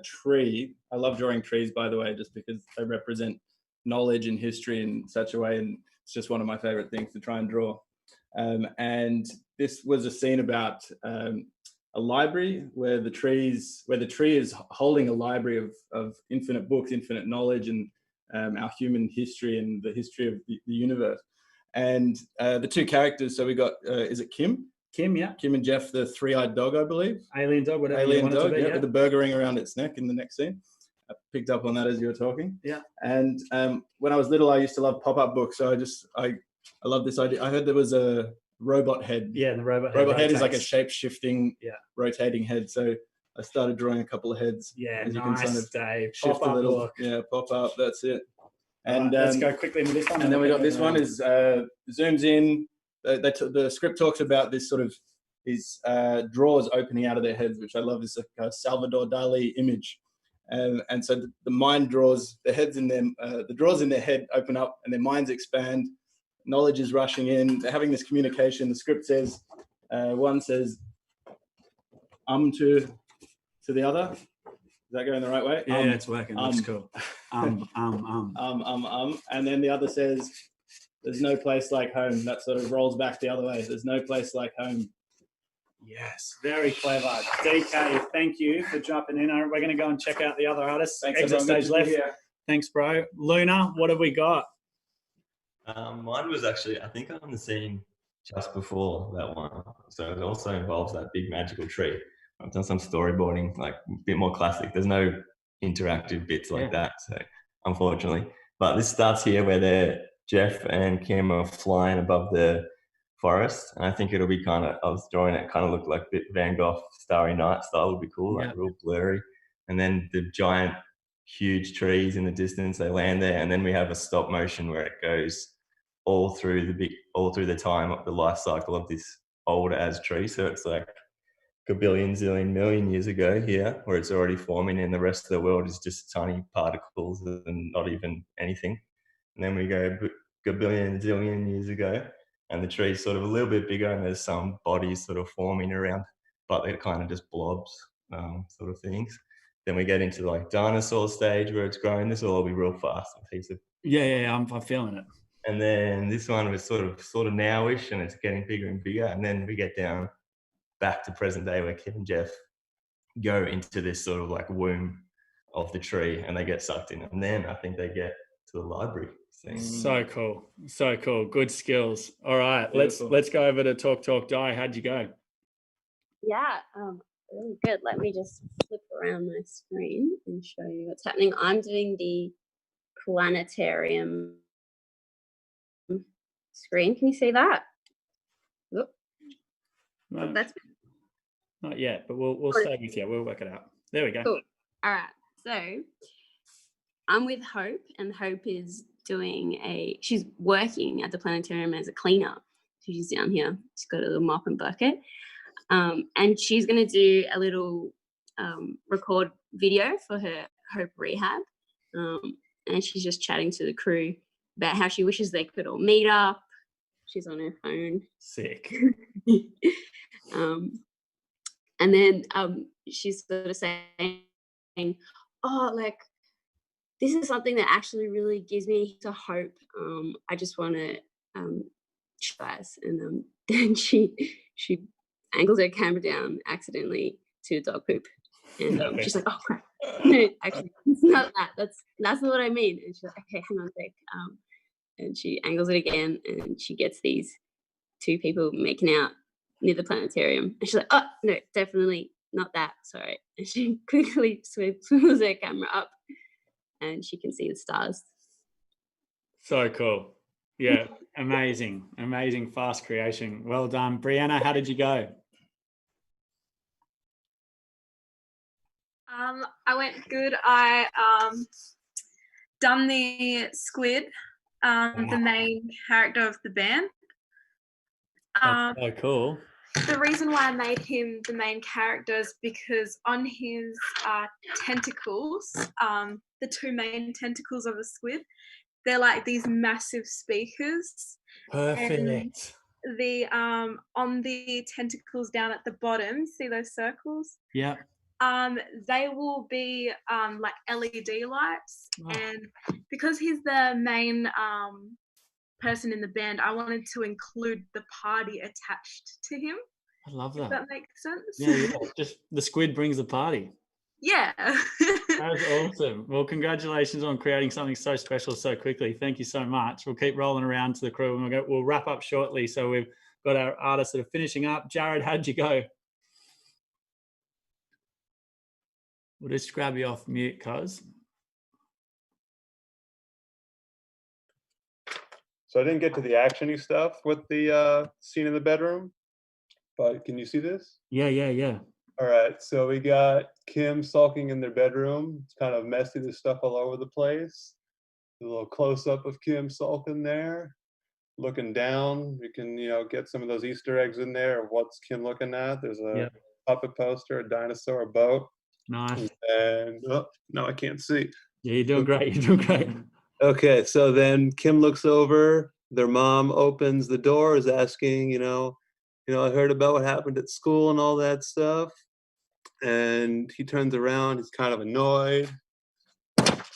tree. I love drawing trees, by the way, just because they represent knowledge and history in such a way, and it's just one of my favorite things to try and draw. And this was a scene about a library where the tree is holding a library of infinite books, infinite knowledge, and our human history and the history of the universe. And the 2 characters, so we got, is it Kim? Kim, yeah. Kim and Jeff, the 3-eyed dog, I believe. Alien dog, whatever Alien you want dog, it to be, yeah. with the burger ring around its neck in the next scene. I picked up on that as you were talking. Yeah. And when I was little, I used to love pop-up books. So I love this idea. I heard there was a robot head. Yeah, the robot head is like a shape-shifting, rotating head. So I started drawing a couple of heads. Yeah, as you nice, can kind of Dave. shift a little. Yeah, pop up. That's it. And let's go quickly into this one. And then we got this one is zooms in. The script talks about this sort of these drawers opening out of their heads, which I love. Is a Salvador Dali image. And so the mind draws, the heads in them, the drawers in their head open up and their minds expand. Knowledge is rushing in. They're having this communication. The script says, one says, to the other. Is that going the right way? Yeah, it's working. That's cool. And then the other says, there's no place like home. That sort of rolls back the other way. There's no place like home. Yes, very clever. DK, thank you for jumping in. We're going to go and check out the other artists. Thanks, Exit everyone. stage left. Thanks, bro. Luna, what have we got? Mine was actually, I think, on the scene just before that one. So it also involves that big magical tree. I've done some storyboarding, like a bit more classic. There's no interactive bits like that, so unfortunately. But this starts here where Jeff and Kim are flying above the forest, and I think it'll be kind of, I was drawing it, kind of looked like a bit Van Gogh Starry Night style, would be cool, like real blurry. And then the giant, huge trees in the distance, they land there, and then we have a stop motion where it goes all through the time of the life cycle of this old as tree. So it's like a billion, zillion, million years ago here, where it's already forming, and the rest of the world is just tiny particles and not even anything. And then we go a billion, zillion years ago, and the tree's sort of a little bit bigger, and there's some bodies sort of forming around, but they're kind of just blobs, sort of things. Then we get into like dinosaur stage where it's growing. This will all be real fast. I'm feeling it. And then this one was sort of nowish, and it's getting bigger and bigger. And then we get down back to present day where Kim and Jeff go into this sort of like womb of the tree, and they get sucked in. And then I think they get to the library. So cool. Good skills. All right, let's go over to Talk Die. How'd you go? Yeah, really good. Let me just flip around my screen and show you what's happening. I'm doing the planetarium screen. Can you see that? No, that's not yet, but we'll stay with you. We'll work it out. There we go. Cool. All right. So I'm with Hope, and Hope is she's working at the planetarium as a cleaner. So she's down here. She's got a little mop and bucket. And she's going to do a little record video for her Hope Rehab. and she's just chatting to the crew about how she wishes they could all meet up. She's on her phone. Sick. And then she's sort of saying, oh, like, this is something that actually really gives me to hope. I just want to guys. And then she angles her camera down accidentally to dog poop. And she's like, oh crap. No, actually, it's not that. That's not what I mean. And she's like, okay, hang on a sec. And she angles it again, and she gets these two people making out near the planetarium. And she's like, oh no, definitely not that. Sorry. And she quickly swivels her camera up, and she can see the stars. So cool. Yeah, amazing, amazing, fast creation. Well done. Breanna, how did you go? I went good. I done the squid, the main character of the band. That's so cool. The reason why I made him the main character is because on his tentacles, the two main tentacles of a squid, they're like these massive speakers. Perfect. And the on the tentacles down at the bottom, see those circles? Yeah. They will be like LED lights, and because he's the main person in the band, I wanted to include the party attached to him. I love that. Does that make sense? Yeah. Just the squid brings the party. Yeah. That's awesome. Well, congratulations on creating something so special so quickly. Thank you so much. We'll keep rolling around to the crew, and we'll wrap up shortly. So we've got our artists that are finishing up. Jared, how'd you go? We'll just grab you off mute, cuz. So I didn't get to the actiony stuff with the scene in the bedroom, but can you see this? Yeah. All right, so we got Kim sulking in their bedroom. It's kind of messy. There's stuff all over the place. A little close-up of Kim sulking there. Looking down, you can, get some of those Easter eggs in there of what's Kim looking at. There's a puppet poster, a dinosaur, a boat. Nice. And, oh, no, I can't see. Yeah, you're doing great. You're doing great. Okay, so then Kim looks over. Their mom opens the door, is asking, I heard about what happened at school and all that stuff. And he turns around, he's kind of annoyed.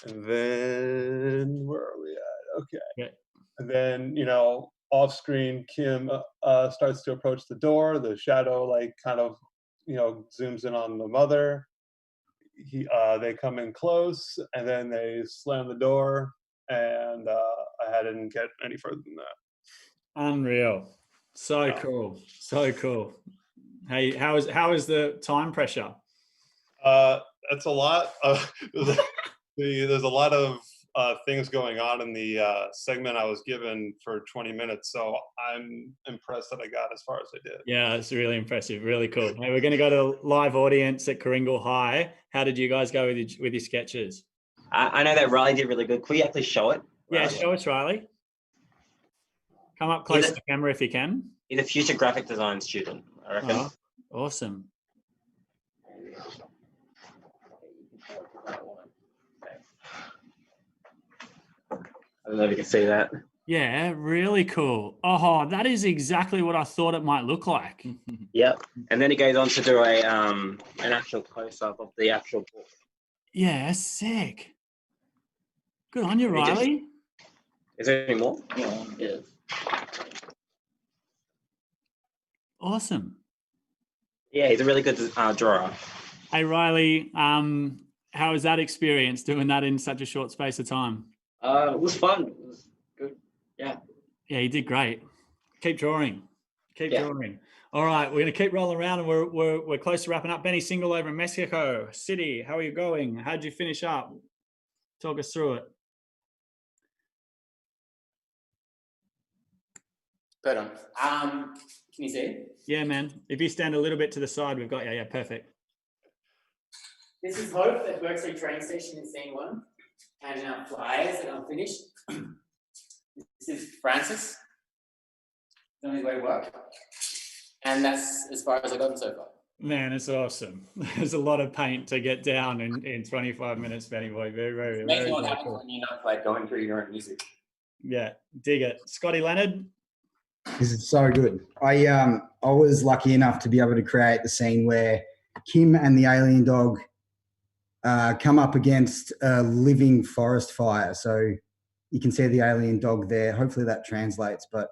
And then, where are we at? Okay. Yeah. And then, off screen, Kim starts to approach the door. The shadow, kind of, zooms in on the mother. They come in close, and then they slam the door. And I didn't get any further than that. Unreal. So cool. So cool. Hey, how is the time pressure? That's a lot. There's a lot of things going on in the segment I was given for 20 minutes, so I'm impressed that I got as far as I did. Yeah, it's really impressive. Really cool. Hey, we're going to go to live audience at Coringal High. How did you guys go with your sketches? I know that Riley did really good. Could you actually show it? Yeah, show us, Riley. Come up close to the camera if you can. He's a future graphic design student, I reckon. Oh, awesome. I don't know if you can see that. Yeah, really cool. Oh, that is exactly what I thought it might look like. Yep. And then he goes on to do an actual close-up of the actual book. Yeah, sick. Good on you, Riley. Is there any more? Yeah. Awesome. Yeah, he's a really good drawer. Hey, Riley, how was that experience doing that in such a short space of time? It was fun. It was good. Yeah. Yeah, you did great. Keep drawing. Keep drawing. All right, we're going to keep rolling around, and we're close to wrapping up. Benny Single over in Mexico City. How are you going? How'd you finish up? Talk us through it. Good on. Can you see? Yeah, man. If you stand a little bit to the side, we've got, yeah, perfect. This is Hope at Worksite Train Station in scene 1. Handing out flyers that I'm finished. This is Francis. He's on his way to work. And that's as far as I've gotten so far. Man, it's awesome. There's a lot of paint to get down in 25 minutes, Benny boy. Very, Amazing very, what very happens cool. when you're not like going through your own music. Yeah, dig it. Scotty Leonard. This is so good. I was lucky enough to be able to create the scene where Kim and the alien dog come up against a living forest fire. So you can see the alien dog there. Hopefully that translates, but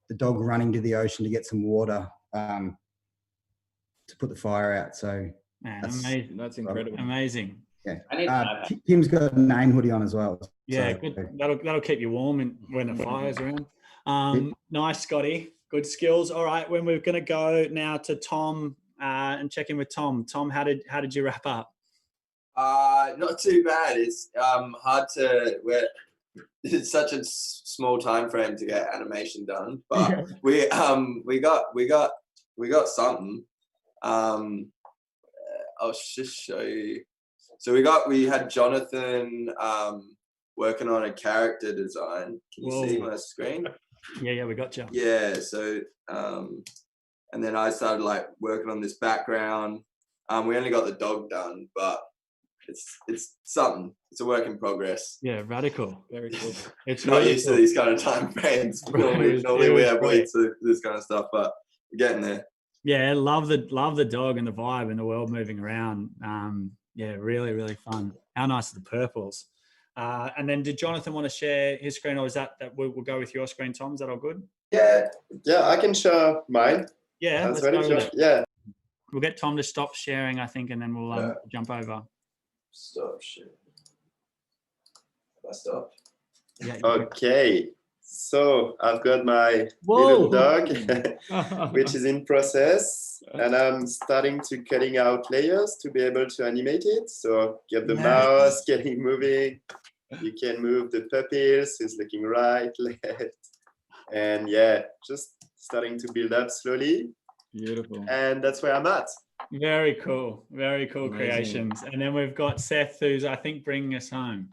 the dog running to the ocean to get some water to put the fire out. So Man, that's amazing. That's incredible. Amazing. Yeah. Kim's got a name hoodie on as well. Yeah, So, good. That'll keep you warm when the fire's around. Nice, Scotty. Good skills. All right, when we're going to go now to Tom and check in with Tom. Tom, how did you wrap up? Not too bad. It's hard to. It's such a small time frame to get animation done, but we got something. I'll just show you. So we had Jonathan working on a character design. Can you see my screen? Yeah, we got you. Yeah. So and then I started like working on this background. We only got the dog done, but it's something. It's a work in progress. Yeah, radical. Very cool. It's not really used to these kind of time frames. Normally we have weeks of this kind of stuff, but we're getting there. Yeah, love the dog and the vibe and the world moving around. Yeah, really, really fun. How nice are the purples? And then did Jonathan want to share his screen, or is that we'll go with your screen, Tom? Is that all good? Yeah, I can share mine. Yeah, let's go with it. Yeah. We'll get Tom to stop sharing, I think, and then we'll jump over. Stop sharing. Have I stopped? Yeah. Okay. So I've got my little dog, which is in process, and I'm starting to cutting out layers to be able to animate it. So get the mouse getting moving. You can move the pupils. It's looking right, left, and yeah, just starting to build up slowly. Beautiful. And that's where I'm at. Very cool Amazing. creations. And then we've got Seth, who's I think bringing us home.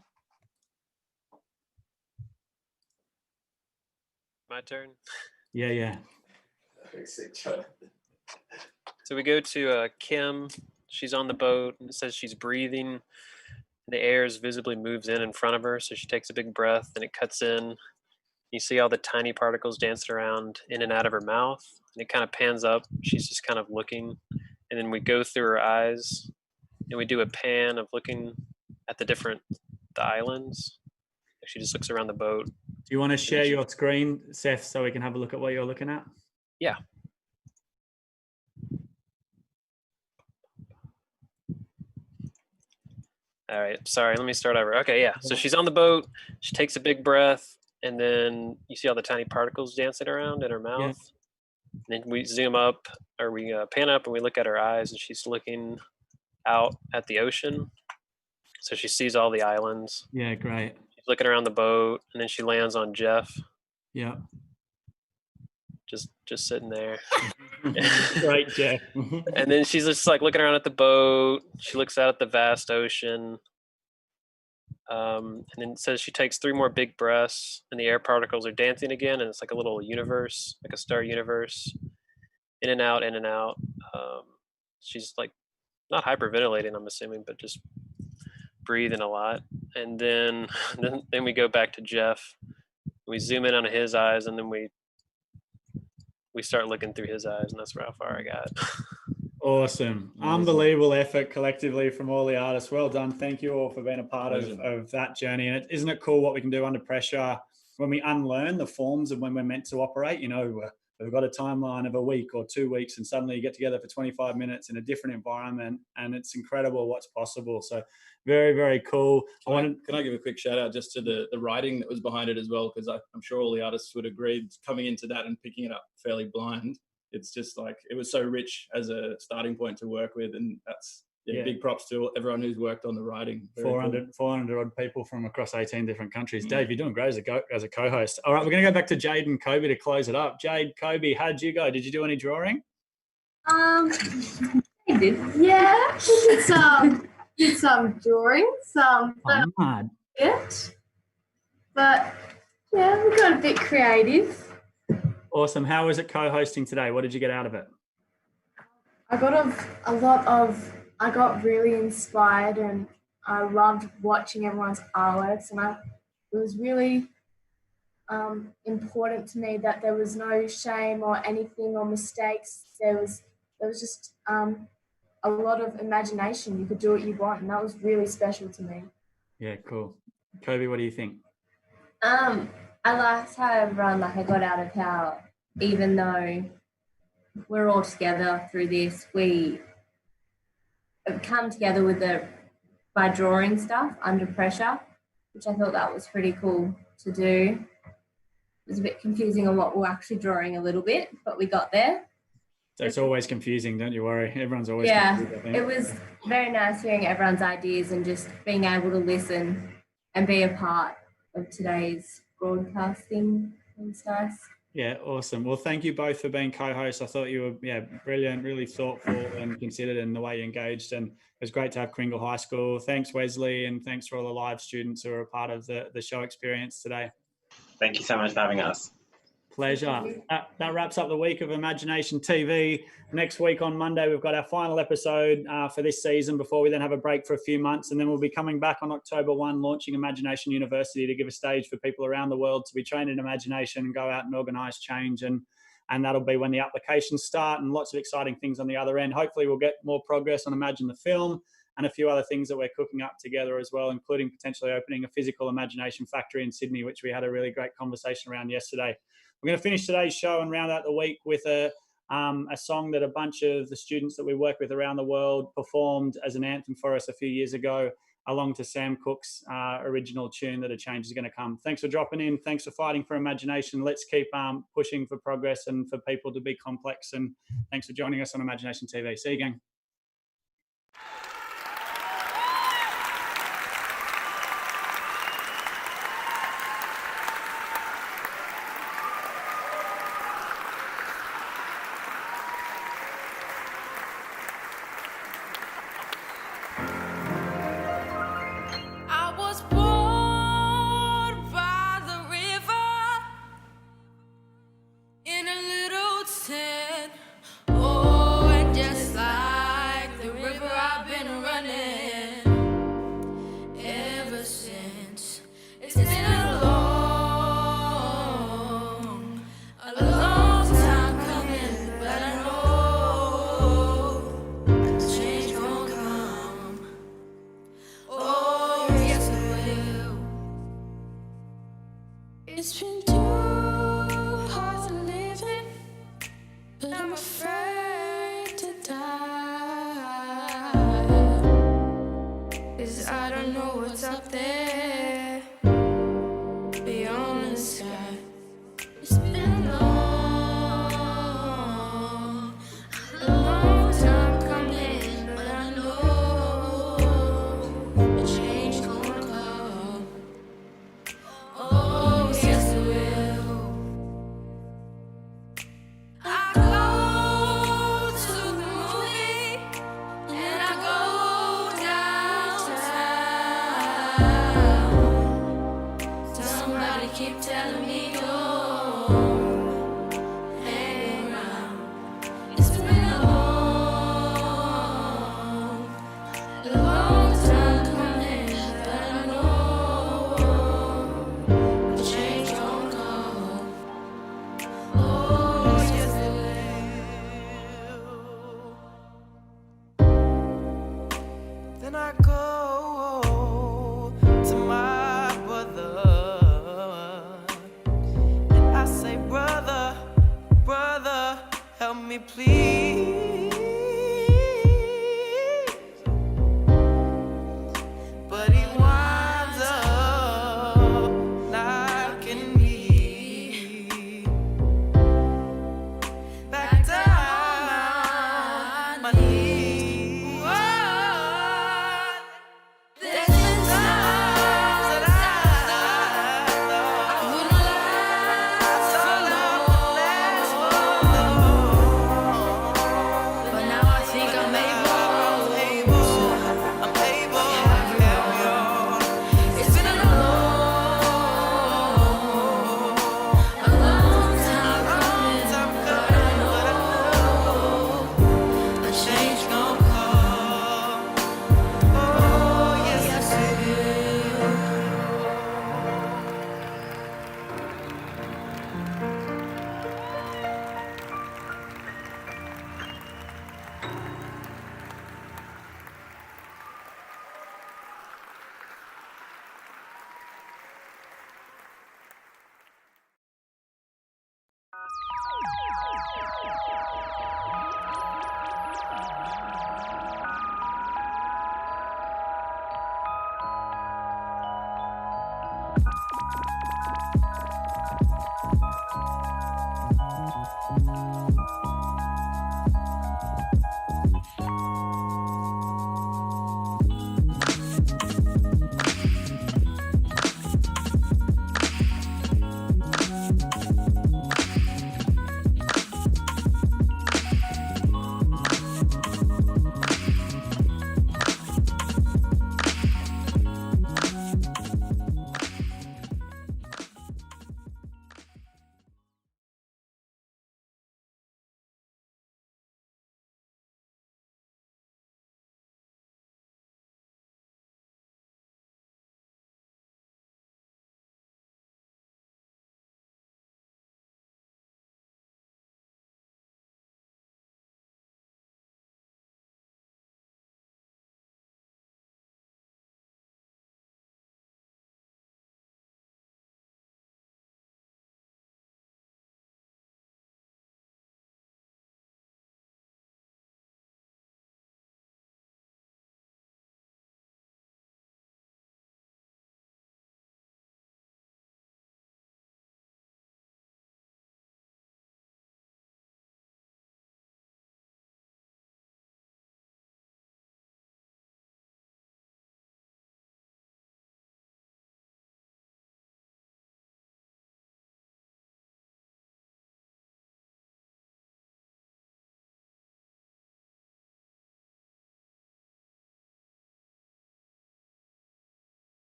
My turn. Yeah. So we go to Kim. She's on the boat, and it says she's breathing. The air visibly moves in front of her, so she takes a big breath, and it cuts in. You see all the tiny particles dancing around in and out of her mouth, and it kind of pans up. She's just kind of looking, and then we go through her eyes, and we do a pan of looking at the islands. She just looks around the boat. Do you want to share your screen, Seth, so we can have a look at what you're looking at? Yeah. All right, sorry, let me start over. Okay, yeah, so she's on the boat, she takes a big breath, and then you see all the tiny particles dancing around in her mouth. Yeah. And then we zoom up, or we pan up, and we look at her eyes, and she's looking out at the ocean. So she sees all the islands. Yeah, great. She's looking around the boat, and then she lands on Jeff. Yeah. Just sitting there. Great, Jeff. And then she's just like looking around at the boat. She looks out at the vast ocean. And then it says she takes 3 more big breaths, and the air particles are dancing again, and it's like a little universe, like a star universe, in and out, in and out. She's like not hyperventilating, I'm assuming, but just breathing a lot. And then we go back to Jeff. We zoom in on his eyes, and then we start looking through his eyes, and that's how far I got. Awesome. Unbelievable effort collectively from all the artists. Well done. Thank you all for being a part of that journey. And isn't it cool what we can do under pressure when we unlearn the forms of when we're meant to operate? You know, we've got a timeline of a week or 2 weeks, and suddenly you get together for 25 minutes in a different environment, and it's incredible what's possible. So very, very cool. Can I give a quick shout out just to the writing that was behind it as well? Because I'm sure all the artists would agree, coming into that and picking it up fairly blind. It's just like, it was so rich as a starting point to work with. And that's big props to everyone who's worked on the writing. 400 odd people from across 18 different countries. Dave, you're doing great as a co-host. All right, we're going to go back to Jade and Kobe to close it up. Jade, Kobe, how'd you go? Did you do any drawing? I did. Yeah, did some drawing, but yeah, we got a bit creative. Awesome. How was it co-hosting today? What did you get out of it? I got really inspired, and I loved watching everyone's artworks, and it was really important to me that there was no shame or anything or mistakes. There was just a lot of imagination. You could do what you want, and that was really special to me. Yeah, cool. Kobe, what do you think? I liked how everyone, I got out of how, even though we're all together through this, we have come together by drawing stuff under pressure, which I thought that was pretty cool to do. It was a bit confusing on what we're actually drawing a little bit, but we got there. So it's always confusing, don't you worry. Everyone's always confused, I think. It was very nice hearing everyone's ideas and just being able to listen and be a part of today's broadcasting. It was nice. Yeah, awesome. Well, thank you both for being co-hosts. I thought you were brilliant, really thoughtful and considered in the way you engaged. And it was great to have Kringle High School. Thanks, Wesley, and thanks for all the live students who are a part of the show experience today. Thank you so much for having us. Pleasure. That wraps up the week of Imagination TV. Next week on Monday, we've got our final episode for this season before we then have a break for a few months. And then we'll be coming back on October 1, launching Imagination University to give a stage for people around the world to be trained in imagination and go out and organise change. And that'll be when the applications start, and lots of exciting things on the other end. Hopefully we'll get more progress on Imagine the Film and a few other things that we're cooking up together as well, including potentially opening a physical imagination factory in Sydney, which we had a really great conversation around yesterday. We're going to finish today's show and round out the week with a song that a bunch of the students that we work with around the world performed as an anthem for us a few years ago, along to Sam Cooke's original tune that A Change Is Going to Come. Thanks for dropping in. Thanks for fighting for imagination. Let's keep pushing for progress and for people to be complex. And thanks for joining us on Imagination TV. See you again. It's been too hard to live it, but I'm afraid to die. 'Cause I don't know what's up there beyond the sky. It's been a long time coming, but I know a change gonna come. Oh, yes it will. I go to the movie and I go downtown. Somebody keep telling me don't hang around. It's been a long time coming, but I know a change gon' come. Oh, yes it will. Then I go to my brother and I say, brother, help me please.